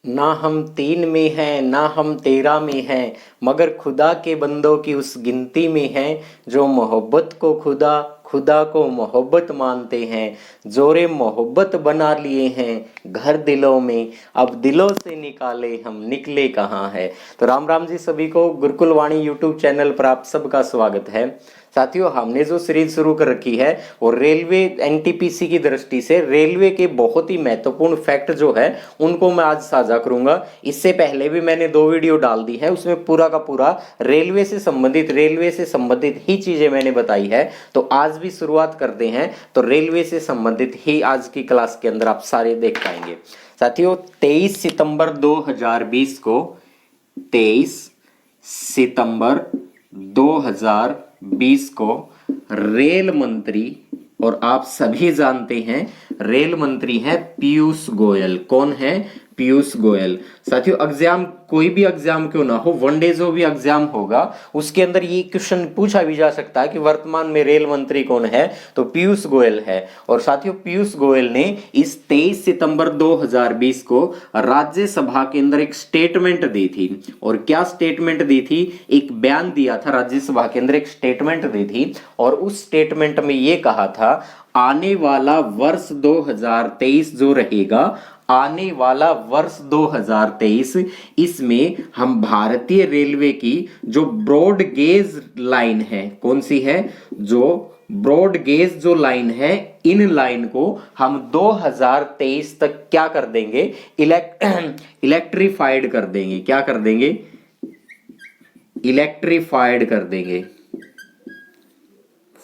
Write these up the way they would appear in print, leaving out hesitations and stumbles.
ना हम तीन में हैं ना हम तेरह में हैं, मगर खुदा के बंदों की उस गिनती में हैं जो मोहब्बत को खुदा, खुदा को मोहब्बत मानते हैं। जोरे मोहब्बत बना लिए हैं घर दिलों में, अब दिलों से निकाले हम निकले कहाँ है। तो राम राम जी, सभी को गुरुकुल वाणी यूट्यूब चैनल पर आप सबका स्वागत है। साथियों, हमने जो सीरीज शुरू कर रखी है वो रेलवे एनटीपीसी की दृष्टि से रेलवे के बहुत ही महत्वपूर्ण फैक्ट जो है उनको मैं आज साझा करूंगा। इससे पहले भी मैंने 2 वीडियो डाल दी है, उसमें पूरा का पूरा रेलवे से संबंधित ही चीजें मैंने बताई है। तो आज भी शुरुआत करते हैं, तो रेलवे से संबंधित ही आज की क्लास के अंदर आप सारे देख पाएंगे। साथियों, 23 सितंबर 2020 को 23 सितंबर 2020 को रेल मंत्री, और आप सभी जानते हैं रेल मंत्री हैं पीयूष गोयल। कौन है? पीयूष गोयल। साथियों, एग्जाम कोई भी एग्जाम क्यों ना हो, वनडे जो भी एग्जाम होगा उसके अंदर ये क्वेश्चन पूछा भी जा सकता है कि वर्तमान में रेल मंत्री कौन है, तो पीयूष गोयल है। और साथियों, पीयूष गोयल ने इस 23 सितंबर 2020 को राज्यसभा के अंदर एक स्टेटमेंट दी थी। और क्या स्टेटमेंट दी थी? एक बयान दिया था, राज्यसभा के अंदर एक स्टेटमेंट दी थी। और उस स्टेटमेंट में ये कहा था, आने वाला वर्ष 2023 जो रहेगा, आने वाला वर्ष 2023, इसमें हम भारतीय रेलवे की जो ब्रॉड गेज लाइन है, कौन सी है? जो ब्रॉड गेज जो लाइन है, इन लाइन को हम 2023 तक क्या कर देंगे? इलेक्ट्रीफाइड कर देंगे। क्या कर देंगे? इलेक्ट्रीफाइड कर देंगे।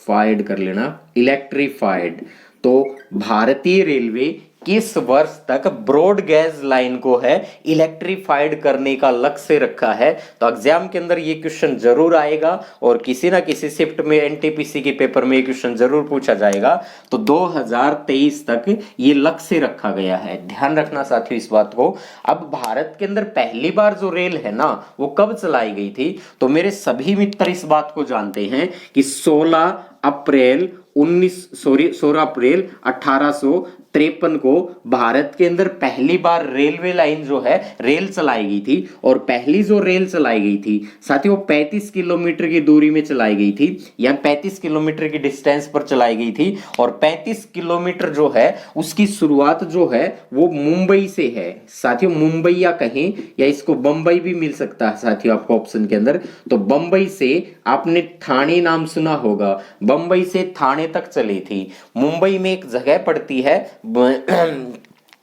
फाइड कर लेना, इलेक्ट्रीफाइड। तो भारतीय रेलवे किस वर्ष तक ब्रॉड गेज लाइन को है इलेक्ट्रीफाइड करने का लक्ष्य रखा है? तो एग्जाम के अंदर ये क्वेश्चन जरूर आएगा और किसी ना किसी शिफ्ट में एनटीपीसी के पेपर में ये क्वेश्चन जरूर पूछा जाएगा। तो 2023 तक ये लक्ष्य रखा गया है, ध्यान रखना साथियों इस बात को। अब भारत के अंदर पहली बार जो रेल है ना, वो कब चलाई गई थी? तो मेरे सभी मित्र इस बात को जानते हैं कि 16 अप्रैल 1853 को भारत के अंदर पहली बार रेलवे लाइन जो है रेल चलाई गई थी। और पहली जो रेल चलाई गई थी साथियों 35 किलोमीटर की दूरी में चलाई गई थी, या 35 किलोमीटर की डिस्टेंस पर चलाई गई थी। और 35 किलोमीटर जो है उसकी शुरुआत जो है वो मुंबई से है साथियों। मुंबई या कहें, या इसको बंबई भी मिल सकता है साथियों आपको ऑप्शन के अंदर। तो बंबई से, आपने ठाणे नाम सुना होगा, बंबई से ठाणे तक चली थी। मुंबई में एक जगह पड़ती है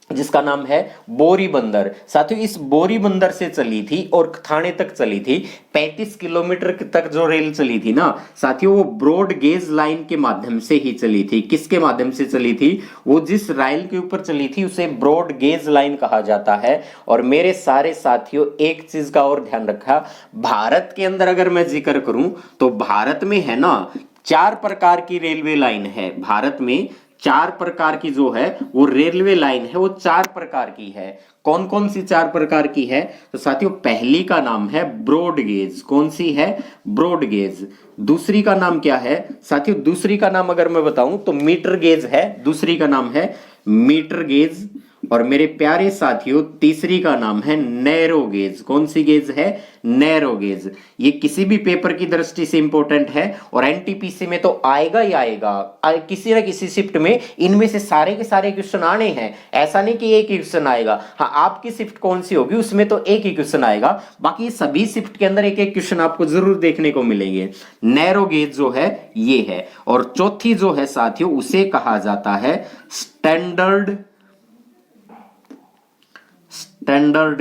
जिसका नाम है बोरी बंदर। साथियों, इस बोरी बंदर से चली थी और ठाणे तक चली थी। 35 किलोमीटर तक जो रेल चली थी ना साथियों, वो ब्रॉड गेज लाइन के माध्यम से ही चली थी। किसके माध्यम से चली थी? वो जिस रेल के ऊपर चली थी उसे ब्रॉड गेज लाइन कहा जाता है। और मेरे सारे साथियों, एक चीज का और ध्यान रखा, भारत के अंदर अगर मैं जिक्र करूं तो भारत में है ना 4 प्रकार की रेलवे लाइन है। भारत में 4 प्रकार की जो है वो रेलवे लाइन है, वो 4 प्रकार की है। कौन कौन सी 4 प्रकार की है? तो साथियों, पहली का नाम है ब्रॉड गेज। कौन सी है? Broad gauge. दूसरी का नाम क्या है साथियों? दूसरी का नाम अगर मैं बताऊं तो मीटर गेज है। दूसरी का नाम है मीटर गेज। और मेरे प्यारे साथियों, तीसरी का नाम है नैरो गेज। कौन सी गेज है? Narrow gauge. ये किसी भी पेपर की दृष्टि से इंपॉर्टेंट है और एनटीपीसी में तो आएगा ही आएगा। किसी ना किसी शिफ्ट में इनमें से सारे के सारे क्वेश्चन आने हैं। ऐसा नहीं कि एक ही क्वेश्चन आएगा। हाँ, आपकी शिफ्ट कौन सी होगी उसमें तो एक ही क्वेश्चन आएगा, बाकी सभी शिफ्ट के अंदर एक एक क्वेश्चन आपको जरूर देखने को मिलेंगे। नैरो गेज जो है ये है। और चौथी जो है साथियों, उसे कहा जाता है स्टैंडर्ड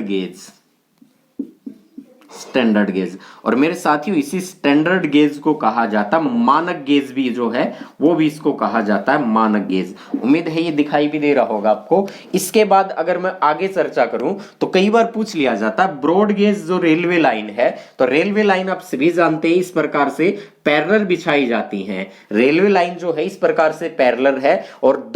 गेज। Standard gauge. और मेरे साथियों, इसी स्टैंडर्ड गेज को कहा जाता है मानक गेज भी जो है, वो भी इसको कहा जाता है मानक गेज। उम्मीद है ये दिखाई भी दे रहा होगा आपको। इसके बाद अगर मैं आगे चर्चा करूं तो कई बार पूछ लिया जाता है ब्रॉड गेज जो रेलवे लाइन है, तो रेलवे लाइन आप सभी जानते हैं इस प्रकार से पैरेलल बिछाई जाती हैं। रेलवे लाइन जो है इस प्रकार से पैरेलल है और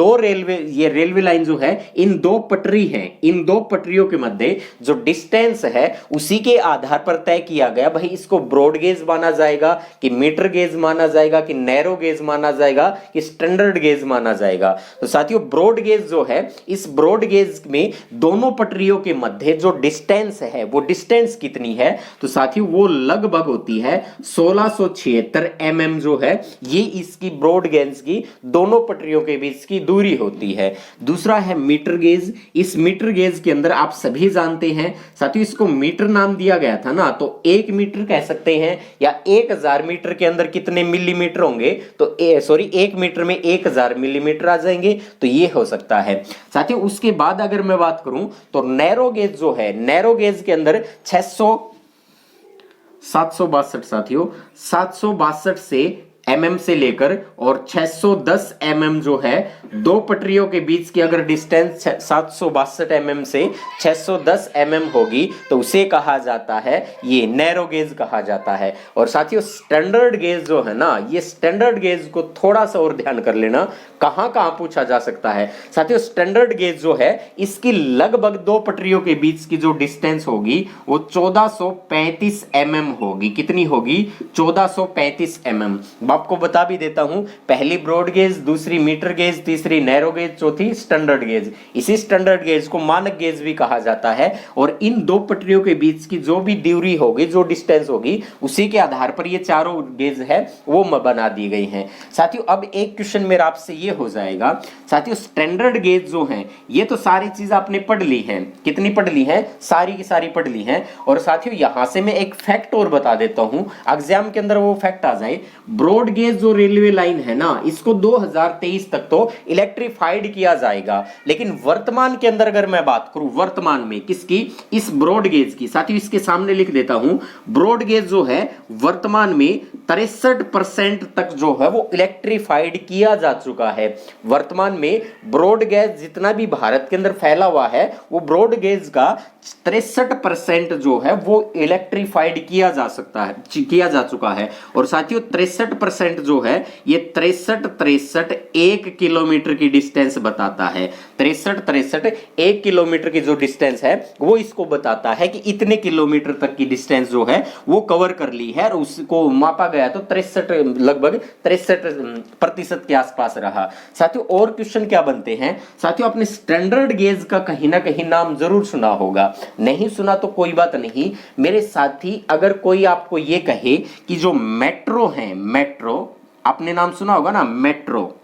ये रेलवे लाइन जो है इन दो पटरी हैं, इन दो पटरियों के मध्य जो डिस्टेंस है उसी के आधार पर तय किया गया भाई इसको ब्रॉड गेज माना जाएगा कि मीटर गेज माना जाएगा कि नैरो गेज माना जाएगा कि स्टैंडर्ड गेज माना जाएगा। तो साथियों ब्रॉड गेज जो है, इस ब्रॉड गेज में दोनों पटरियों के मध्य जो डिस्टेंस है वो डिस्टेंस कितनी है, तो साथियों वो लगभग होती है 1676 mm जो है, ये इसकी ब्रॉड गेज की दोनों पटरियों के बीच की दूरी होती है। दूसरा है मीटर गेज। इस मीटर गेज के अंदर आप सभी जानते हैं साथियों इसको मीटर नाम दिया गया था ना, तो 1 मीटर कह सकते हैं या 1000 मीटर के अंदर कितने मिलीमीटर होंगे, तो 1 मीटर में 1000 मिलीमीटर आ जाएंगे, तो ये हो सकता है। साथियों उसके बाद अगर मैं बात करूं तो नैरो गेज जो है, नैरो गेज के अंदर 762 साथियों 762 से mm से लेकर और 610 mm जो है दो पटरियों के बीच की अगर डिस्टेंस 762 mm से 610 mm होगी तो उसे कहा जाता है ये नैरो गेज कहा जाता है। और साथियों स्टैंडर्ड गेज जो है ना, ये स्टैंडर्ड गेज को थोड़ा सा और ध्यान कर लेना, कहां कहां पूछा जा सकता है। साथियों स्टैंडर्ड गेज जो है इसकी लगभग दो पटरियों के बीच की जो डिस्टेंस होगी वो 1435 mm होगी। कितनी होगी? 1435 mm। आपको बता भी देता हूं, पहली ब्रॉड गेज, दूसरी मीटर गेज, तीसरी नैरो गेज, चौथी स्टैंडर्ड गेज। इसी स्टैंडर्ड गेज को मानक गेज भी कहा जाता है और इन दो पटरियों के बीच की जो भी दूरी होगी, जो डिस्टेंस होगी, उसी के आधार पर ये चारों गेज है वो बना दी गई हैं। साथियों अब एक क्वेश्चन मेरा आपसे ये हो जाएगा, साथियों स्टैंडर्ड गेज जो है ये तो सारी चीज आपने पढ़ ली है, कितनी पढ़ ली है? सारी की सारी पढ़ ली है। और साथियों यहां से मैं एक फैक्ट और बता देता हूं, एग्जाम के अंदर वो फैक्ट आ जाए, ब्रॉड गेज जो रेलवे लाइन है ना इसको 2023 तक तो इलेक्ट्रिफाइड किया जाएगा, लेकिन वर्तमान के अंदर अगर मैं बात करूं, वर्तमान में किसकी? इस ब्रॉड गेज की। साथियों इसके सामने लिख देता हूं, ब्रॉड गेज जो है वर्तमान में 63% तक जो है वो इलेक्ट्रिफाइड किया जा चुका है। वर्तमान में ब्रॉड गेज जितना भी भारत के अंदर फैला हुआ है वो ब्रॉड गेज का 63% जो है वो इलेक्ट्रिफाइड किया जा सकता है, किया जा चुका है। और साथियों 63% जो है ये 63 1 किलोमीटर की डिस्टेंस बताता है। 63 1 किलोमीटर की जो डिस्टेंस है वो इसको बताता है कि इतने किलोमीटर तक की डिस्टेंस जो है वो कवर कर ली है और उसको मापा गया तो 63 लगभग 63% के आसपास रहा। साथियों और क्वेश्चन क्या बनते हैं? साथियों आपने स्टैंडर्ड गेज का कहीं ना कहीं नाम जरूर सुना होगा, नहीं सुना तो कोई बात नहीं मेरे साथी। अगर कोई आपको ये कहे कि जो मेट्रो है, मेट्रो आपने नाम सुना होगा ना, मेट्रो,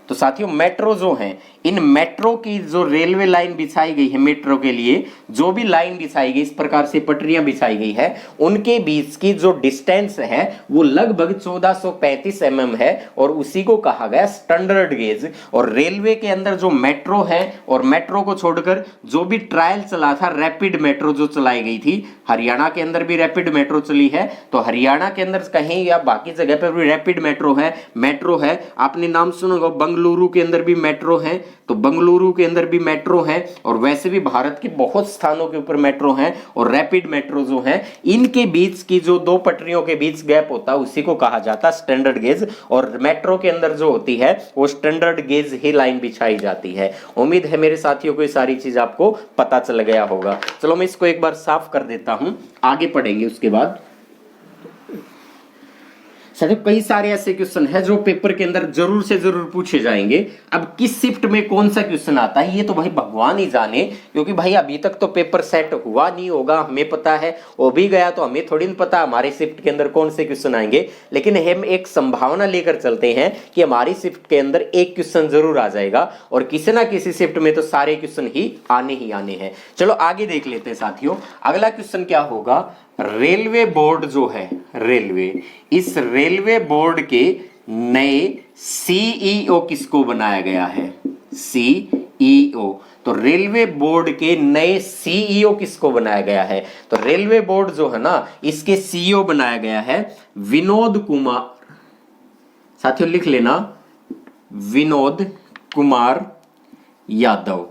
तो साथियों मेट्रो जो है, इन मेट्रो की जो रेलवे लाइन बिछाई गई है, मेट्रो के लिए जो भी लाइन बिछाई गई, इस प्रकार से पटरियां बिछाई गई है, उनके बीच की जो डिस्टेंस है वो लगभग 1435 mm है और उसी को कहा गया स्टैंडर्ड गेज। और रेलवे के अंदर जो मेट्रो है, और मेट्रो को छोड़कर जो भी ट्रायल चला था, रैपिड मेट्रो जो चलाई गई थी, हरियाणा के अंदर भी रैपिड मेट्रो चली है, तो हरियाणा के अंदर कहीं या बाकी जगह पर भी रैपिड मेट्रो है। मेट्रो है, आपने नाम सुना होगा, बंगलुरु के अंदर भी मेट्रो है, तो बंगलुरु के अंदर भी मेट्रो है। और वैसे भी भारत के बहुत स्थानों के ऊपर मेट्रो है। और रैपिड मेट्रो जो है, इनके बीच की जो दो पटरियों के बीच गैप होता है उसी को कहा जाता है स्टैंडर्ड गेज। और मेट्रो के अंदर जो होती है वो स्टैंडर्ड गेज ही लाइन बिछाई जाती है। उम्मीद है मेरे साथियों को ये सारी चीज आपको पता चल गया होगा। चलो मैं इसको एक बार साफ कर देता हूं, आगे पढ़ेंगे उसके बाद। साथियों कई सारे ऐसे क्वेश्चन है जो पेपर के अंदर जरूर से जरूर पूछे जाएंगे। अब किस शिफ्ट में कौन सा क्वेश्चन आता है ये तो भाई भगवान ही जाने, क्योंकि भाई अभी तक तो पेपर सेट हुआ नहीं होगा, हमें पता है, वो भी गया तो हमें थोड़ी ना पता हमारे शिफ्ट के अंदर कौन से क्वेश्चन आएंगे। लेकिन हम एक संभावना लेकर चलते हैं कि हमारी शिफ्ट के अंदर एक क्वेश्चन जरूर आ जाएगा और किसी ना किसी शिफ्ट में तो सारे क्वेश्चन ही आने हैं। चलो आगे देख लेते हैं साथियों। अगला क्वेश्चन क्या होगा? रेलवे बोर्ड जो है, रेलवे, इस रेलवे बोर्ड के नए सीईओ किसको बनाया गया है? सीईओ। तो रेलवे बोर्ड के नए सीईओ किसको बनाया गया है? तो रेलवे बोर्ड जो है ना इसके सीईओ बनाया गया है विनोद कुमार। साथियों लिख लेना, विनोद कुमार यादव।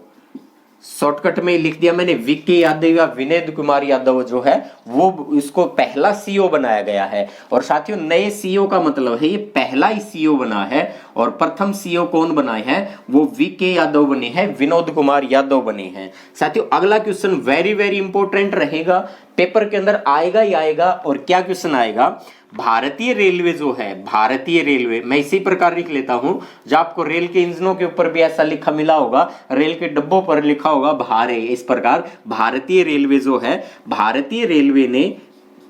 शॉर्टकट में लिख दिया मैंने, वीके यादव या विनोद कुमार यादव जो है वो इसको पहला सीईओ बनाया गया है। और साथियों नए सीईओ का मतलब है ये पहला ही सीईओ बना है, और प्रथम सीईओ कौन बनाए हैं, वो वीके यादव बने हैं, विनोद कुमार यादव बने हैं। साथियों अगला क्वेश्चन वेरी वेरी इंपॉर्टेंट रहेगा, पेपर के अंदर आएगा ही आएगा। और क्या क्वेश्चन आएगा, भारतीय रेलवे जो है, भारतीय रेलवे, मैं इसी प्रकार लिख लेता हूं, जो आपको रेल के इंजनों के ऊपर भी ऐसा लिखा मिला होगा, रेल के डब्बों पर लिखा होगा भारे, इस प्रकार भारतीय रेलवे जो है, भारतीय रेलवे ने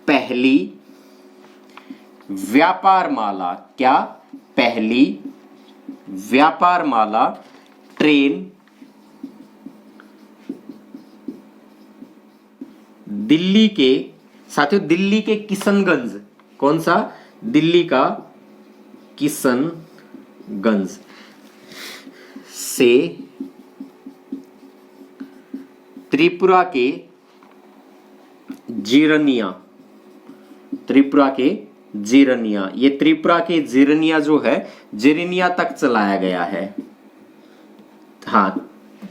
पहली व्यापार माला, क्या, पहली व्यापार माला ट्रेन दिल्ली के, साथियों दिल्ली के किशनगंज, कौन सा, दिल्ली का किशनगंज से त्रिपुरा के जीरनिया, त्रिपुरा के जीरनिया, ये त्रिपुरा के जीरनिया जो है, जीरनिया तक चलाया गया है, हाँ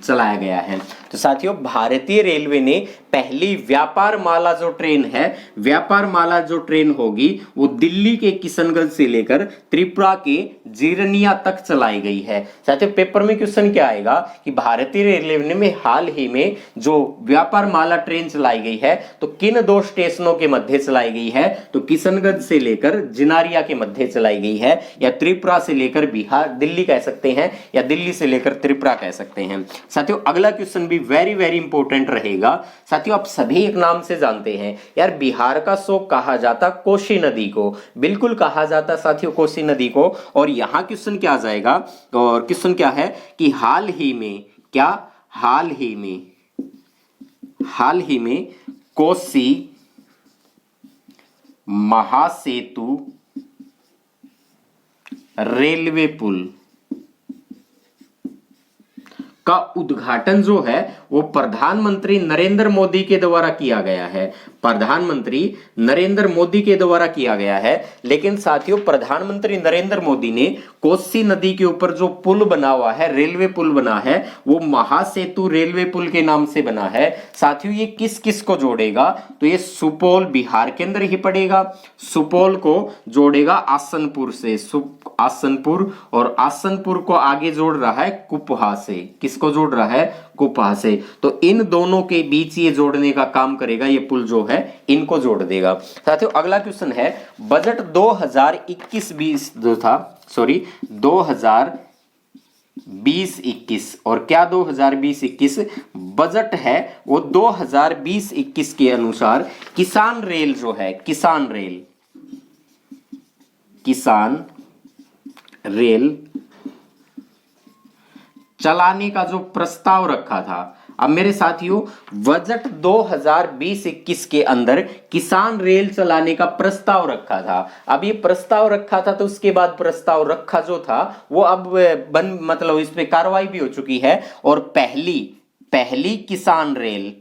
चलाया गया है। तो साथियों भारतीय रेलवे ने पहली व्यापार माला जो ट्रेन है, व्यापार माला जो ट्रेन होगी वो दिल्ली के किशनगंज से लेकर त्रिपुरा के जीरनिया तक चलाई गई है। साथियों पेपर में क्वेश्चन क्या आएगा कि भारतीय रेलवे में हाल ही में जो व्यापार माला ट्रेन चलाई गई है तो किन दो स्टेशनों के मध्य चलाई गई है, तो किशनगंज से लेकर जिनारिया के मध्य चलाई गई है, या त्रिपुरा से लेकर बिहार दिल्ली कह सकते हैं, या दिल्ली से लेकर त्रिपुरा कह सकते हैं। साथियों अगला क्वेश्चन भी वेरी वेरी इंपॉर्टेंट रहेगा। साथियों आप सभी एक नाम से जानते हैं यार, बिहार का शोक कहा जाता कोसी नदी को, बिल्कुल कहा जाता साथियों कोसी नदी को। और यहां क्वेश्चन क्या आ जाएगा, और क्वेश्चन क्या है कि हाल ही में, क्या, हाल ही में कोसी महासेतु रेलवे पुल का उद्घाटन जो है वो प्रधानमंत्री नरेंद्र मोदी के द्वारा किया गया है, प्रधानमंत्री नरेंद्र मोदी के द्वारा किया गया है। लेकिन साथियों प्रधानमंत्री नरेंद्र मोदी ने कोसी नदी के ऊपर जो पुल बना हुआ है, रेलवे पुल बना है, वो महासेतु रेलवे पुल के नाम से बना है। साथियों ये किस किस को जोड़ेगा, तो ये सुपौल बिहार के अंदर ही पड़ेगा, सुपौल को जोड़ेगा आसनपुर से, आसनपुर, और आसनपुर को आगे जोड़ रहा है कुपहा से, किसको जोड़ रहा है, कुपहा से। तो इन दोनों के बीच ये जोड़ने का काम करेगा, ये पुल जो है इनको जोड़ देगा। साथियों अगला क्वेश्चन है, बजट 2021-20 जो था, सॉरी 2020-21, और क्या 2020-21 बजट है वो 2020-21 के अनुसार किसान रेल जो है, किसान रेल चलाने का जो प्रस्ताव रखा था। अब मेरे साथियों बजट 2020-21 के अंदर किसान रेल चलाने का प्रस्ताव रखा था। अब ये प्रस्ताव रखा था तो उसके बाद प्रस्ताव रखा जो था वो अब मतलब इस पे कार्रवाई भी हो चुकी है। और पहली किसान रेल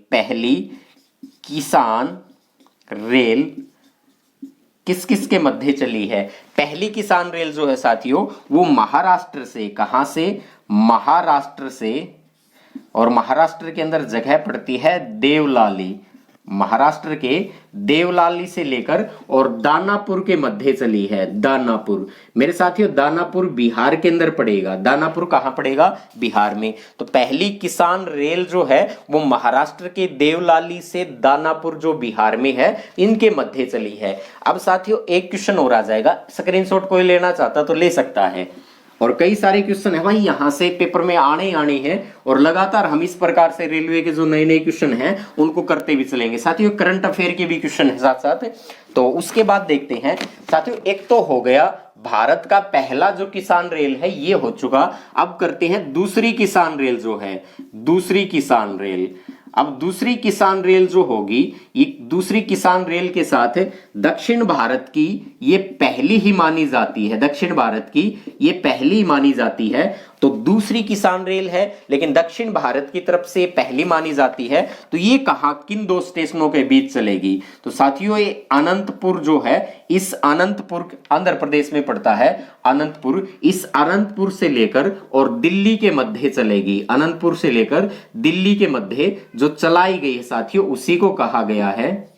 किस किस के मध्य चली है, पहली किसान रेल जो है साथियों वो महाराष्ट्र से, कहां से, महाराष्ट्र से, और महाराष्ट्र के अंदर जगह पड़ती है देवलाली, महाराष्ट्र के देवलाली से लेकर और दानापुर के मध्य चली है, दानापुर। मेरे साथियों दानापुर बिहार के अंदर पड़ेगा, दानापुर कहां पड़ेगा, बिहार में। तो पहली किसान रेल जो है वो महाराष्ट्र के देवलाली से दानापुर जो बिहार में है इनके मध्य चली है। अब साथियों एक क्वेश्चन और आ जाएगा, स्क्रीनशॉट कोई लेना चाहता तो ले सकता है, और कई सारे क्वेश्चन है भाई यहाँ से पेपर में आने हैं, और लगातार हम इस प्रकार से रेलवे के जो नए नए क्वेश्चन हैं उनको करते भी चलेंगे। साथियों करंट अफेयर के भी क्वेश्चन है साथ साथ, तो उसके बाद देखते हैं। साथियों एक तो हो गया भारत का पहला जो किसान रेल है ये हो चुका। अब करते हैं दूसरी किसान रेल जो है, दूसरी किसान रेल। अब दूसरी किसान रेल जो होगी, ये दूसरी किसान रेल के साथ दक्षिण भारत की ये पहली ही मानी जाती है, दक्षिण भारत की ये पहली मानी जाती है। तो दूसरी किसान रेल है, लेकिन दक्षिण भारत की तरफ से पहली मानी जाती है। तो ये कहां, किन दो स्टेशनों के बीच चलेगी? तो साथियों ये अनंतपुर जो है, इस अनंतपुर आंध्र प्रदेश में पड़ता है, अनंतपुर, इस अनंतपुर से लेकर और दिल्ली के मध्य चलेगी। अनंतपुर से लेकर दिल्ली के मध्य जो चलाई गई है साथियों, उसी को कहा गया है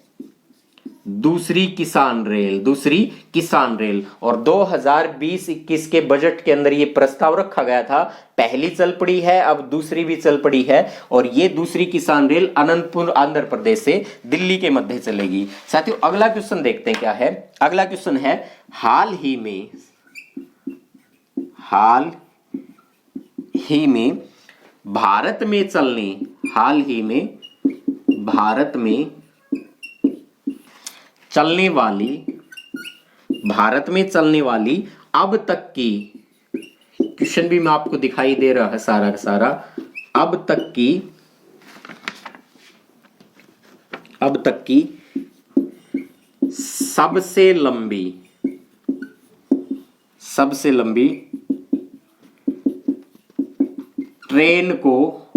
दूसरी किसान रेल, दूसरी किसान रेल। और 2020-21 के बजट के अंदर ये प्रस्ताव रखा गया था, पहली चल पड़ी है, अब दूसरी भी चल पड़ी है, और ये दूसरी किसान रेल अनंतपुर आंध्र प्रदेश से दिल्ली के मध्य चलेगी। साथियों अगला क्वेश्चन देखते हैं क्या है। अगला क्वेश्चन है, हाल ही में भारत में चलने वाली अब तक की, क्वेश्चन भी मैं आपको दिखाई दे रहा है सारा का सारा, अब तक की सबसे लंबी ट्रेन को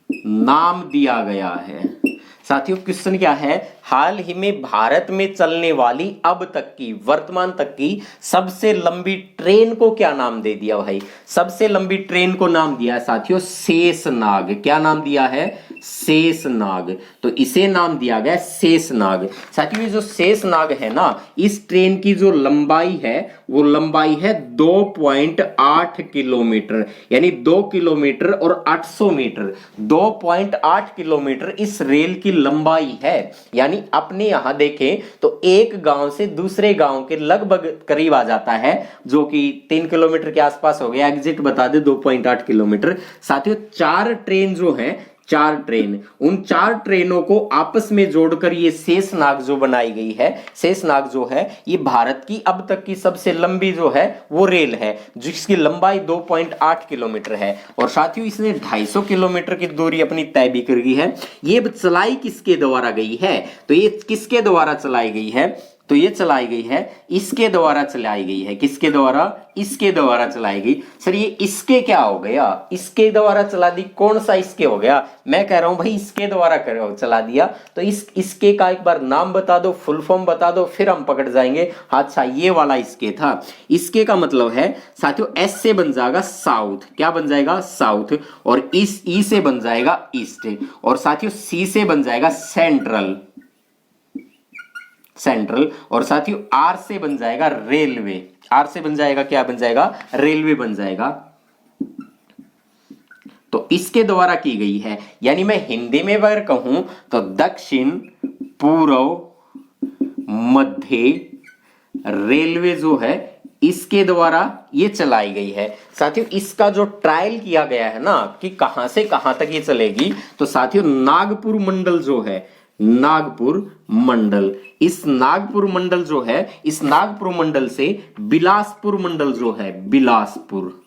नाम दिया गया है। साथियों क्वेश्चन क्या है, हाल ही में भारत में चलने वाली अब तक की, वर्तमान तक की सबसे लंबी ट्रेन को क्या नाम दे दिया भाई? सबसे लंबी ट्रेन को नाम दिया है साथियों शेषनाग। क्या नाम दिया है? शेषनाग। तो इसे नाम दिया गया शेषनाग। साथियों ये जो शेषनाग है ना, इस ट्रेन की जो लंबाई है वो लंबाई है 2.8 किलोमीटर, यानी 2 किलोमीटर और 800 मीटर, 2.8 किलोमीटर इस रेल की लंबाई है। यानी अपने यहां देखें तो एक गांव से दूसरे गांव के लगभग करीब आ जाता है, जो कि 3 किलोमीटर के आसपास हो गया, एग्जिट बता दे 2.8 किलोमीटर। साथियों 4 ट्रेन जो है, 4 ट्रेन, उन 4 ट्रेनों को आपस में जोड़कर ये शेषनाग जो बनाई गई है, शेषनाग जो है ये भारत की अब तक की सबसे लंबी जो है वो रेल है, जिसकी लंबाई 2.8 किलोमीटर है। और साथियों इसने 250 किलोमीटर की दूरी अपनी तय भी कर गई है। ये चलाई किसके द्वारा गई है? तो ये किसके द्वारा चलाई गई है? तो ये चलाई गई है, इसके द्वारा चलाई गई है। किसके द्वारा? इसके द्वारा चलाई गई। सर ये इसके क्या हो गया? इसके द्वारा चला दी, कौन सा इसके हो गया? मैं कह रहा हूं भाई इसके द्वारा चला दिया, तो इसके का एक बार नाम बता दो, फुल फॉर्म बता दो, फिर हम पकड़ जाएंगे। अच्छा ये वाला इसके था। इसके का मतलब है साथियों एस से बन जाएगा साउथ। क्या बन जाएगा? साउथ। और इस ई से बन जाएगा ईस्ट, और साथियों सी से बन जाएगा सेंट्रल, और साथियों आर से बन जाएगा रेलवे। आर से बन जाएगा क्या बन जाएगा? रेलवे बन जाएगा। तो इसके द्वारा की गई है। यानी मैं हिंदी में अगर कहूं तो दक्षिण पूर्व मध्य रेलवे जो है इसके द्वारा ये चलाई गई है। साथियों इसका जो ट्रायल किया गया है ना कि कहां से कहां तक ये चलेगी, तो साथियों नागपुर मंडल जो है, नागपुर मंडल, इस नागपुर मंडल जो है, इस नागपुर मंडल से बिलासपुर मंडल जो है, बिलासपुर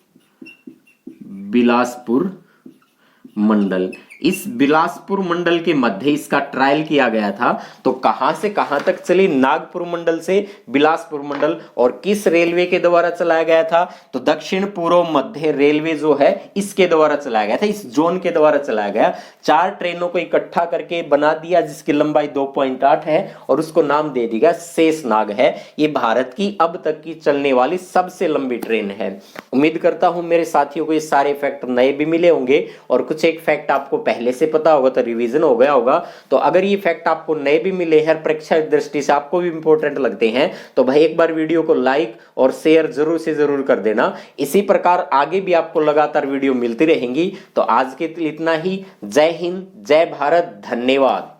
मंडल, इस बिलासपुर मंडल के मध्य इसका ट्रायल किया गया था। तो कहां से कहां तक चली? नागपुर मंडल से बिलासपुर मंडल। और किस रेलवे के द्वारा चलाया गया था? तो दक्षिण पूर्व मध्य रेलवे जो है इसके द्वारा चलाया गया था, इस जोन के द्वारा चलाया गया। 4 ट्रेनों को इकट्ठा करके बना दिया जिसकी लंबाई 2.8 है, और उसको नाम दे दिया शेषनाग है। ये भारत की अब तक की चलने वाली सबसे लंबी ट्रेन है। उम्मीद करता हूं मेरे साथियों को ये सारे फैक्ट नए भी मिले होंगे, और कुछ एक फैक्ट आपको पहले से पता होगा तो रिवीजन हो गया होगा। तो अगर ये फैक्ट आपको नए भी मिले हैं, परीक्षा की दृष्टि से आपको भी इंपॉर्टेंट लगते हैं, तो भाई एक बार वीडियो को लाइक और शेयर जरूर से जरूर कर देना। इसी प्रकार आगे भी आपको लगातार वीडियो मिलती रहेंगी। तो आज के लिए इतना ही। जय हिंद, जय भारत, धन्यवाद।